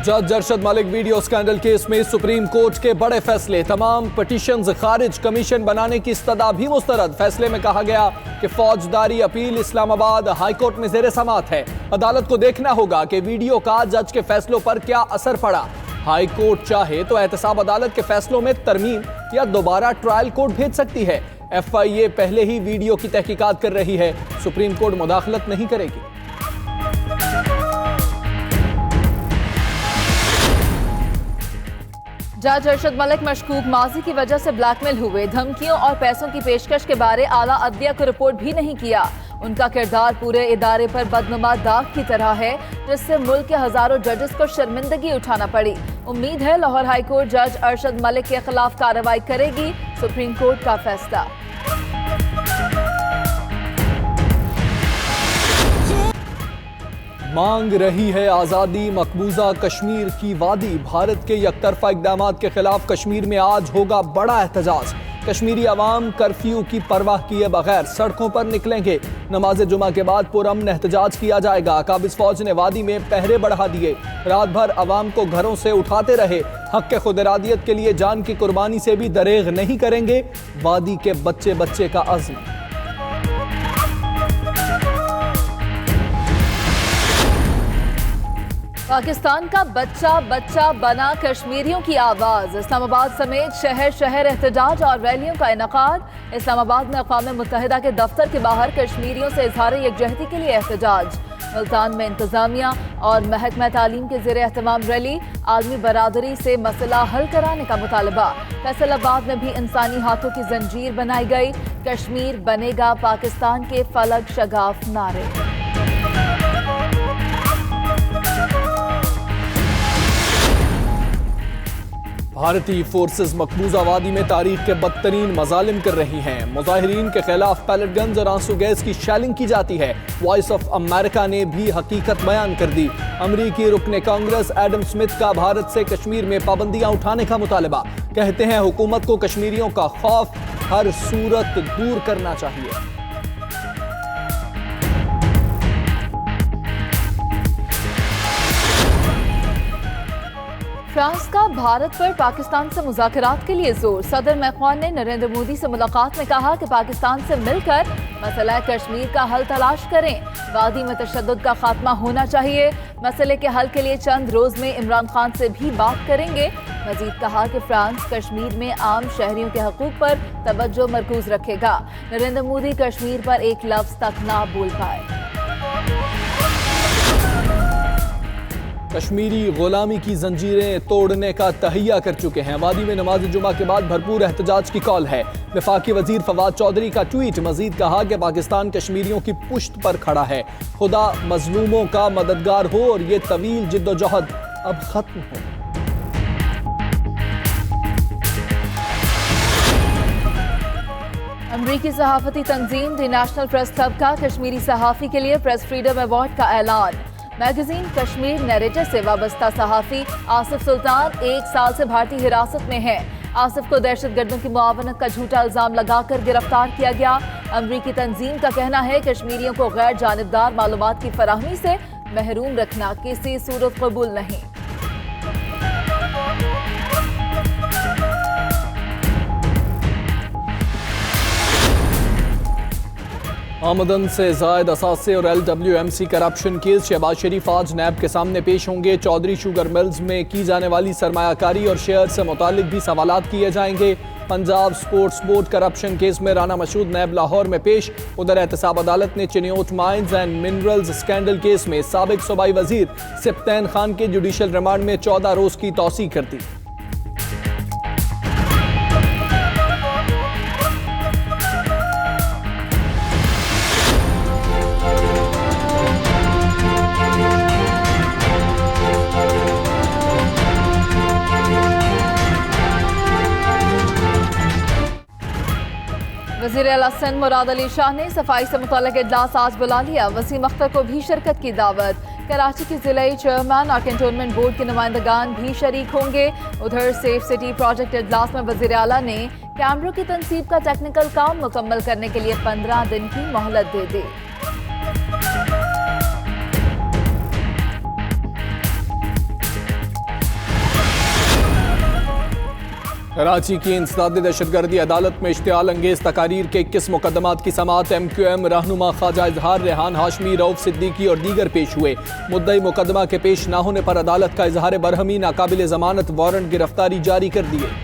जज Arshad Malik video scandal case में supreme court के बड़े फैसले, तमाम पिटीशंस खारिज, कमीशन बनाने की इस्तदा भी मुस्तरद। फैसले में कहा गया कि फौजदारी अपील इस्लामाबाद हाईकोर्ट में जेर समात है। अदालत को देखना होगा कि वीडियो का जज के फैसलों पर क्या असर पड़ा। हाईकोर्ट चाहे तो एहतसाब अदालत के फैसलों में तरमीम या दोबारा ट्रायल कोर्ट भेज सकती है। FIA पहले ही वीडियो की तहकीकात कर रही है, सुप्रीम कोर्ट मुदाखलत नहीं करेगी। जज अरशद मलिक मशकूक माजी की वजह से ब्लैकमेल हुए, धमकियों और पैसों की पेशकश के बारे आला अदलिया को रिपोर्ट भी नहीं किया। उनका किरदार पूरे इदारे पर बदनुमा दाग की तरह है, जिससे मुल्क के हजारों जजेस को शर्मिंदगी उठाना पड़ी। उम्मीद है लाहौर हाईकोर्ट जज अरशद मलिक के खिलाफ कार्रवाई करेगी। सुप्रीम कोर्ट का फैसला। मांग रही है आज़ादी मकबूजा कश्मीर की वादी। भारत के यकतरफा इक़दामात के खिलाफ कश्मीर में आज होगा बड़ा एहतजाज। कश्मीरी अवाम कर्फ्यू की परवाह किए बगैर सड़कों पर निकलेंगे। नमाज जुमा के बाद पुरअमन एहतजाज किया जाएगा। काबिज फौज ने वादी में पहरे बढ़ा दिए। रात भर अवाम को घरों से उठाते रहे। हक के खुद इरादियत के लिए जान की कुर्बानी से भी दरेग नहीं करेंगे। वादी के बच्चे बच्चे का अज़्म। पाकिस्तान का बच्चा बच्चा बना कश्मीरियों की आवाज़। इस्लामाबाद समेत शहर शहर एहतजाज और रैलियों का इनेकाद। इस्लामाबाद में अक़वाम मुत्तहिदा के दफ्तर के बाहर कश्मीरियों से इज़हार यकजहती के लिए एहतजाज। मुल्तान में इंतजामिया और महकमा तालीम के ज़ेर एहतमाम रैली। आलमी बरादरी से मसला हल कराने का मुतालबा। फैसलाबाद में भी इंसानी हाथों की जंजीर बनाई गई। कश्मीर बनेगा पाकिस्तान के फलक शगाफ नारे। भारतीय फोर्सेस मकबूजा वादी में तारीख के बदतरीन मजालिम कर रही हैं। मुजाहिरीन के खिलाफ पैलेट गन्स और आंसू गैस की शेलिंग की जाती है। वॉइस ऑफ अमेरिका ने भी हकीकत बयान कर दी। अमरीकी रुकने कांग्रेस एडम स्मिथ का भारत से कश्मीर में पाबंदियां उठाने का मुतालबा। कहते हैं हुकूमत को कश्मीरियों का खौफ हर सूरत दूर करना चाहिए। फ्रांस का भारत पर पाकिस्तान से मुज़ाकरात के लिए जोर। सदर मैक्रोन ने नरेंद्र मोदी से मुलाकात में कहा कि पाकिस्तान से मिलकर मसला कश्मीर का हल तलाश करें। वादी में तशद्दुद का खात्मा होना चाहिए। मसले के हल के लिए चंद रोज में इमरान खान से भी बात करेंगे। मजीद कहा कि फ्रांस कश्मीर में आम शहरियों के हकूक पर तवज्जो मरकूज रखेगा। नरेंद्र मोदी कश्मीर पर एक लफ्ज तक ना बोल पाए। कश्मीरी गुलामी की जंजीरें तोड़ने का तहैया कर चुके हैं। वादी में नमाज जुमा के बाद भरपूर एहतजाज की कॉल है। वफाकी वजीर फवाद चौधरी का ट्वीट। मजीद कहा कि पाकिस्तान कश्मीरियों की पुश्त पर खड़ा है। खुदा मजलूमों का मददगार हो और ये तवील जिद्दोजहद अब खत्म हो। अमरीकी सहाफती तंजीम द नेशनल प्रेस क्लब का कश्मीरी सहाफ़ी के लिए प्रेस फ्रीडम अवार्ड का ऐलान। मैगजीन कश्मीर नैरेटिव से वाबस्ता सहाफ़ी आसिफ सुल्तान 1 साल से भारतीय हिरासत में है। आसिफ को दहशतगर्दों की मुआवनत का झूठा इल्जाम लगाकर गिरफ्तार किया गया। अमरीकी तंजीम का कहना है कश्मीरियों को गैर जानिबदार मालूमात की फराहमी से महरूम रखना किसी सूरत कबूल नहीं। आमदन से जायद असासे और LWMC करप्शन केस। शहबाज शरीफ आज नैब के सामने पेश होंगे। चौधरी शुगर मिल्स में की जाने वाली सरमायाकारी और शेयर से मुतालिक भी सवालात किए जाएंगे। Punjab sports board corruption case में राना मसूद नैब लाहौर में पेश। उधर एहतसाब अदालत ने Chiniot mines and minerals scandal case में साबिक सूबाई वजीर सिप्तैन खान के जुडिशल रिमांड में 14 रोज की तौसीह कर दी। वज़ीर आला सिंध मुराद अली शाह ने सफाई से मुतल्लिक़ इजलास आज बुला लिया। वसीम अख्तर को भी शिरकत की दावत। कराची के ज़िलाई चेयरमैन और कैंटोनमेंट बोर्ड के नुमाइंदगान भी शरीक होंगे। उधर सेफ सिटी प्रोजेक्ट इजलास में वज़ीर आला ने कैमरों की तनसीब का टेक्निकल काम मुकम्मल करने के लिए 15 दिन की मोहलत दे दी। कराची की इंसदाद दहशतगर्दी अदालत में इश्तियाल अंगेज तकारीर के 21 मुकदमात की समाअत MQM रहनुमा ख्वाजा इजहार, रेहान हाशमी, रऊफ सिद्दीकी और दीगर पेश हुए। मुद्दई मुकदमा के पेश न होने पर अदालत का इजहार बरहमी, नाकाबिल जमानत वारंट गिरफ्तारी जारी कर दिए।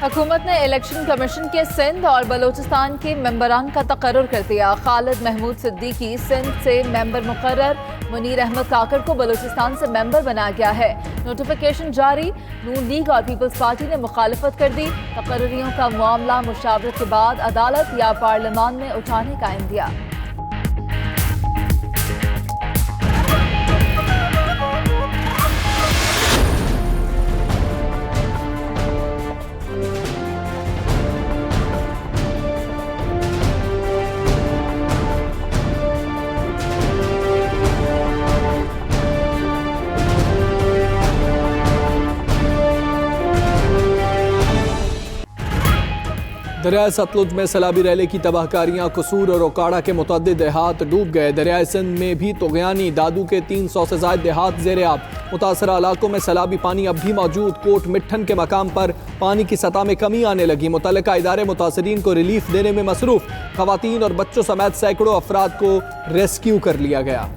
हुकूमत ने इलेक्शन कमीशन के सिंध और बलोचिस्तान के मेंबरान का तकर्रुर कर दिया। खालिद महमूद सिद्दीकी सिंध से मेंबर मुकर्रर, मुनीर अहमद काकड़ को बलोचिस्तान से मेंबर बनाया गया है। नोटिफिकेशन जारी। नून लीग और पीपल्स पार्टी ने मुखालफत कर दी। तकर्रियों का मामला मुशावरत के बाद अदालत या पार्लियामान में उठाने का इंदिया। दरियाए सतलुज में सैलाबी रैली की तबाहकारियां, कसूर और ओकाड़ा के मुतअद्दिद देहात डूब गए। दरियाए सिंध में भी तुगयानी, दादू के 300 से ज़ायद देहात ज़ेर-ए-आब। मुतासरा इलाकों में सैलाबी पानी अब भी मौजूद। कोट मिट्ठन के मकाम पर पानी की सतह में कमी आने लगी। मुतल्लिका इदारे मुतासरीन को रिलीफ देने में मसरूफ। खवातीन और बच्चों समेत सैकड़ों अफराद को रेस्क्यू कर लिया गया।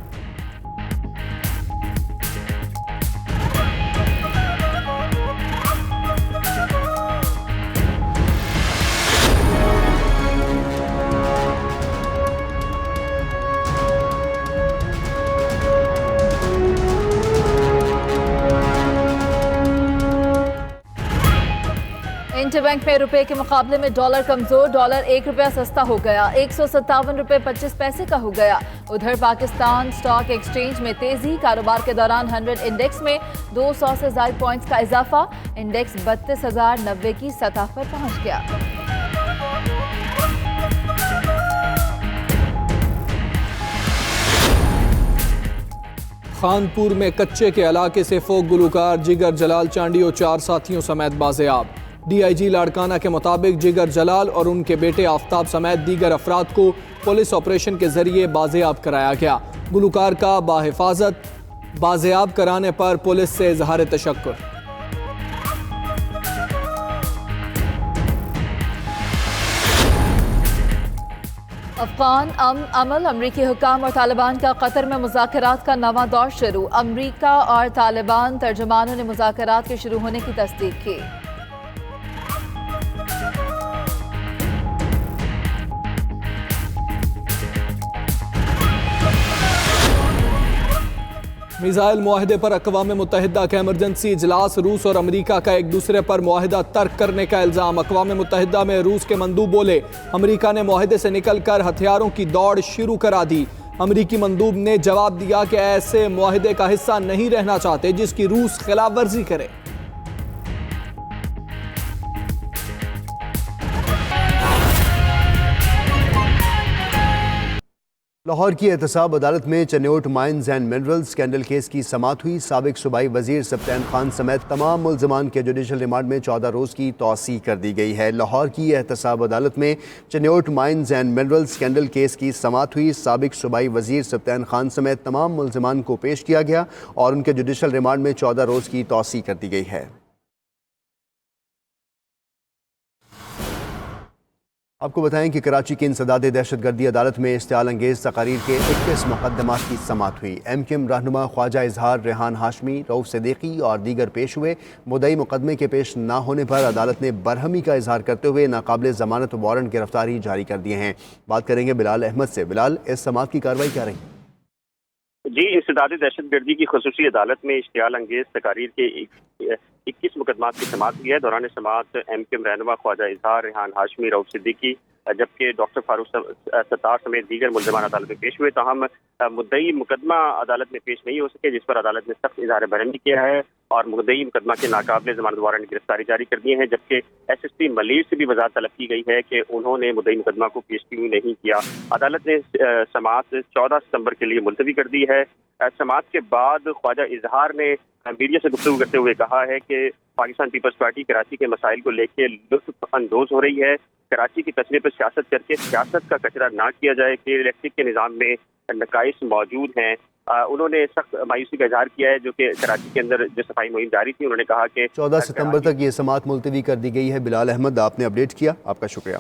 इंटरबैंक में रुपए के मुकाबले में डॉलर कमजोर। डॉलर 1 रुपया सस्ता हो गया, 157 रुपए 25 पैसे का हो गया। उधर पाकिस्तान स्टॉक एक्सचेंज में तेजी। कारोबार के दौरान 100 इंडेक्स में 200 से ज्यादा पॉइंट्स का इजाफा। इंडेक्स 32,090 की सतह पर पहुंच गया। खानपुर में कच्चे के इलाके से फोक गुलकार जिगर जलाल चांडी और 4 साथियों समेत बाज़ेयाब। DIG लाड़काना के मुताबिक जिगर जलाल और उनके बेटे आफ्ताब समेत दीगर अफराद को पुलिस ऑपरेशन के जरिए बाज़ेयाब कराया गया। गुलकार का बाहिफाजत बाज़ेयाब कराने पर पुलिस से इजहार तशक्कुर। अफगान अमल, अमरीकी हुकाम और तालिबान का कतर में मुज़ाकरात का नवा दौर शुरू। अमरीका और तालिबान तर्जुमानों ने मुज़ाकरात के शुरू होने की तस्दीक की। मिसाइल मुआहदे पर अक़वाम मुत्तहिदा का एमरजेंसी इजलास। रूस और अमरीका का एक दूसरे पर मुआहदा तर्क करने का इल्ज़ाम। अक़वाम मुत्तहिदा में रूस के मंदूब बोले, अमरीका ने मुआहदे से निकलकर हथियारों की दौड़ शुरू करा दी। अमरीकी मंदूब ने जवाब दिया कि ऐसे मुआहदे का हिस्सा नहीं रहना चाहते जिसकी रूस खिलाफ वर्जी करे। लाहौर की एहतसाब अदालत में Chiniot mines and mineral scandal case की समाअत हुई। साबिक सूबाई वजीर सब्तैन खान समेत तमाम मुल्ज़िमान के जुडिशल रिमांड में 14 रोज़ की तौसी कर दी गई है। लाहौर की एहतसाब अदालत में Chiniot mines and mineral scandal case की समाअत हुई। साबिक सूबाई वजीर सब्तैन खान समेत तमाम मुल्ज़िमान को पेश किया गया और उनके जुडिशल रिमांड में 14 रोज़ की तौसी कर दी गई है। आपको बताएं कि कराची की इंसदाद दहशतगर्दी अदालत में इश्तियाल अंगेज तकारीर के 21 मुकदमात की समाअत हुई। MQM रहनुमा ख्वाजा इजहार, रेहान हाशमी, रऊफ सिद्दीकी और दीगर पेश हुए। मुद्दई मुकदमे के पेश न होने पर अदालत ने बरहमी का इजहार करते हुए नाकाबिल जमानत वारंट गिरफ्तारी जारी कर दिए हैं। बात करेंगे बिलाल अहमद से। बिलाल, इस समाअत की कार्रवाई क्या रही? जी, इंसदाद दहशतगर्दी की खुसूसी अदालत में इश्तियाल अंगेज तकारीर के 21 मुकदमात की समाअत हुई है। दौरान समाअत MQM रहनुमा ख्वाजा इजहार, रेहान हाशमी, रऊफ सिद्दीकी जबकि डॉक्टर फारूक सत्तार समेत दीगर मुल्ज़िमान अदालत में पेश हुए। ताहम मुद्दई मुकदमा अदालत में पेश नहीं हो सके, जिस पर अदालत ने सख्त इज़हार बरहमी किया है और मुद्दई मुकदमा के नाकाबिल ज़मानत वारंट गिरफ्तारी जारी कर दिए हैं। जबकि SSP मलिर से भी वज़ाहत तलब की गई है कि उन्होंने मुद्दई मुकदमा को पेश क्यों नहीं किया। अदालत ने समाअत 14 सितंबर के लिए मुलतवी कर दी है। समाअत के बाद ख्वाजा इजहार ने मीडिया से गुफ्तगू करते हुए कहा है कि पाकिस्तान पीपल्स पार्टी कराची के मसाइल को लेकर लुत्फ अंदोज हो रही है। कराची के कचरे पर सियासत करके सियासत का कचरा ना किया जाए कि इलेक्ट्रिक के निज़ाम में नकाइस मौजूद हैं। उन्होंने सख्त मायूसी का इजहार किया है जो कि कराची के अंदर जो सफाई मुहिम जारी थी। उन्होंने कहा कि 14 सितंबर तक ये समात मुलतवी कर दी गई है। बिलाल अहमद, आपने अपडेट किया, आपका शुक्रिया।